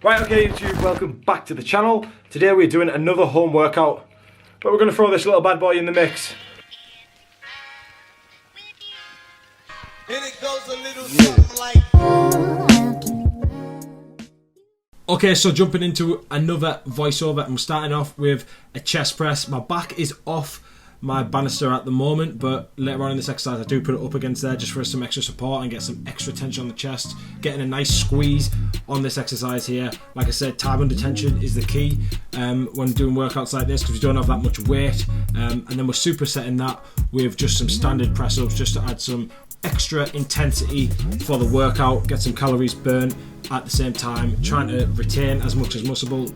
Right, okay YouTube, welcome back to the channel. Today we're doing another home workout, but we're going to throw this little bad boy in the mix. And it goes a little something like... Okay, so jumping into another voiceover, and we're starting off with a chest press. My back is off my banister at the moment, but later on in this exercise I do put it up against there just for some extra support and get some extra tension on the chest, getting a nice squeeze on this exercise here. Like I said, time under tension is the key when doing workouts like this, because we don't have that much weight, and then we're supersetting that with just some standard press ups just to add some extra intensity for the workout, get some calories burned at the same time, trying to retain as much as muscle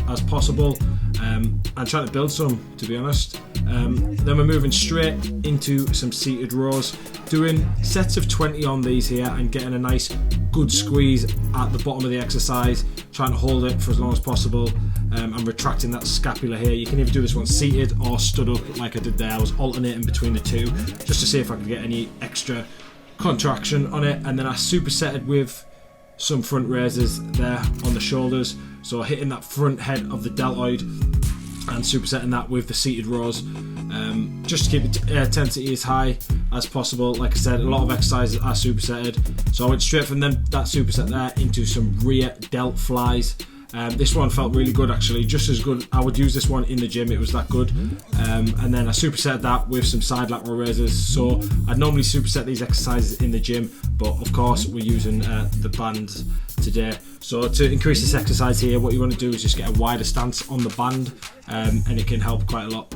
as possible, and trying to build some, to be honest. Then we're moving straight into some seated rows, doing sets of 20 on these here and getting a nice good squeeze at the bottom of the exercise, trying to hold it for as long as possible, and retracting that scapula here. You can either do this one seated or stood up like I did there. I was alternating between the two just to see if I could get any extra contraction on it, and then I supersetted with some front raises there on the shoulders, so hitting that front head of the deltoid and supersetting that with the seated rows, just to keep the intensity as high as possible. Like I said, a lot of exercises are supersetted, so I went straight from that superset there into some rear delt flies. This one felt really good actually, just as good. I would use this one in the gym, it was that good. And then I superset that with some side lateral raises. So I'd normally superset these exercises in the gym, but of course we're using the bands today. So to increase this exercise here, what you want to do is just get a wider stance on the band, and it can help quite a lot.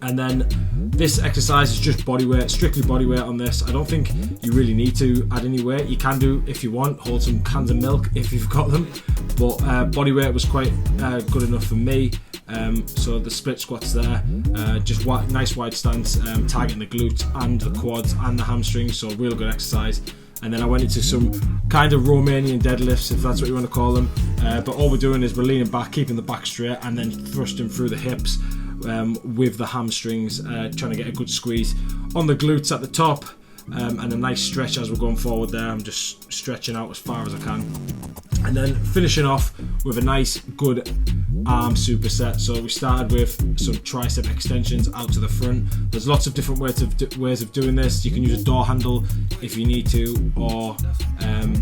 And then this exercise is just body weight, strictly body weight on this. I don't think you really need to add any weight. You can do if you want, hold some cans of milk if you've got them, but body weight was quite good enough for me. So the split squats there, just nice wide stance, targeting the glutes and the quads and the hamstrings, so real good exercise. And then I went into some kind of Romanian deadlifts, if that's what you want to call them, but all we're doing is we're leaning back, keeping the back straight, and then thrusting through the hips with the hamstrings, trying to get a good squeeze on the glutes at the top, and a nice stretch as we're going forward there. I'm just stretching out as far as I can, and then finishing off with a nice good arm superset. So we started with some tricep extensions out to the front. There's lots of different ways of doing this. You can use a door handle if you need to, or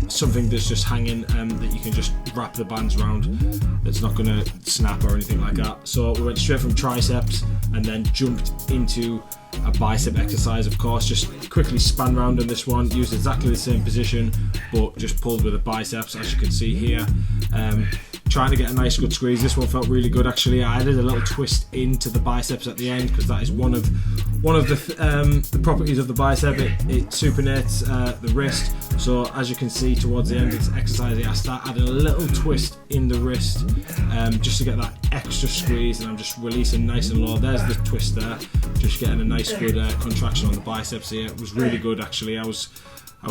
something that's just hanging, that you can just wrap the bands around, that's not going to snap or anything like that. So we went straight from triceps and then jumped into a bicep exercise. Of course, just quickly span round on this one, used exactly the same position but just pulled with the biceps, as you can see here, trying to get a nice good squeeze. This one felt really good actually. I added a little twist into the biceps at the end, because that is one of the properties of the bicep. It supinates the wrist, so as you can see towards the end of this exercise I start adding a little twist in the wrist, just to get that extra squeeze, and I'm just releasing nice and low. There's the twist there, just getting a nice good contraction on the biceps here. It was really good actually. I was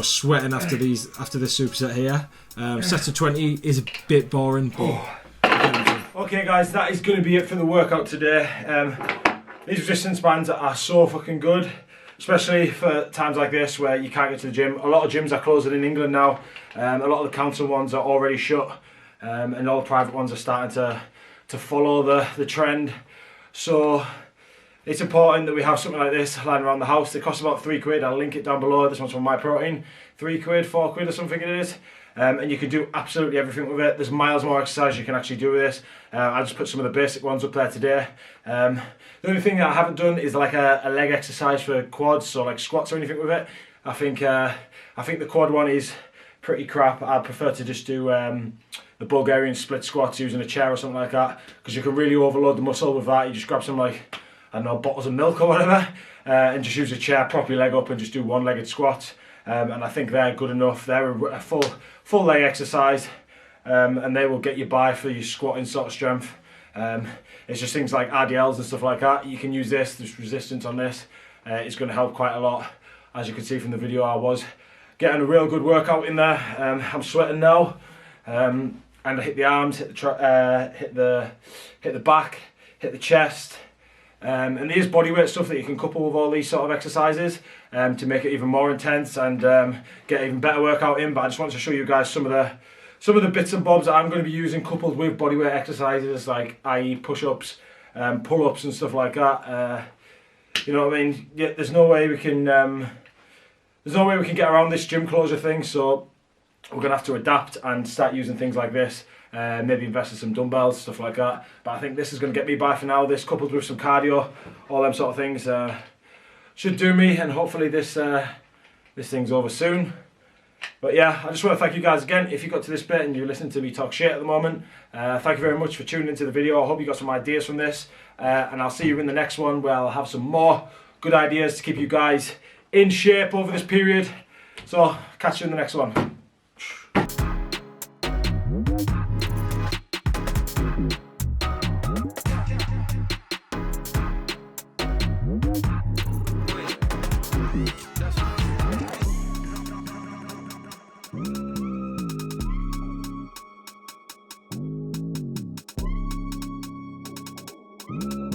sweating after this superset here. Set of 20 is a bit boring, but Okay guys, that is going to be it for the workout today. These resistance bands are so fucking good, especially for times like this where you can't get to the gym. A lot of gyms are closing in England now. A lot of the council ones are already shut, and all the private ones are starting to follow the trend. So it's important that we have something like this lying around the house. They cost about £3. I'll link it down below. This one's from My Protein. £3, £4 or something it is. And you can do absolutely everything with it. There's miles more exercise you can actually do with this. I just put some of the basic ones up there today. The only thing that I haven't done is like a leg exercise for quads, so like squats or anything with it. I think the quad one is pretty crap. I prefer to just do the Bulgarian split squats using a chair or something like that, because you can really overload the muscle with that. You just grab some, like, I don't know, bottles of milk or whatever, and just use a chair, prop your leg up and just do one-legged squats. And I think they're good enough. They're a full leg exercise, and they will get you by for your squatting sort of strength. It's just things like RDLs and stuff like that. You can use this, there's resistance on this. It's going to help quite a lot. As you can see from the video, I was getting a real good workout in there. I'm sweating now, and I hit the arms, hit the back, hit the chest. And there's bodyweight stuff that you can couple with all these sort of exercises to make it even more intense and get even better workout in. But I just wanted to show you guys some of some of the bits and bobs that I'm going to be using coupled with bodyweight exercises like i.e. push-ups, pull-ups and stuff like that. You know what I mean? Yeah, there's no way we can get around this gym closure thing, so we're going to have to adapt and start using things like this. Maybe invest in some dumbbells, stuff like that. But I think this is going to get me by for now. This coupled with some cardio, all them sort of things should do me, and hopefully this thing's over soon. But yeah, I just want to thank you guys again. If you got to this bit and you're listening to me talk shit at the moment, thank you very much for tuning into the video. I hope you got some ideas from this, and I'll see you in the next one where I'll have some more good ideas to keep you guys in shape over this period. So catch you in the next one. Mm-hmm.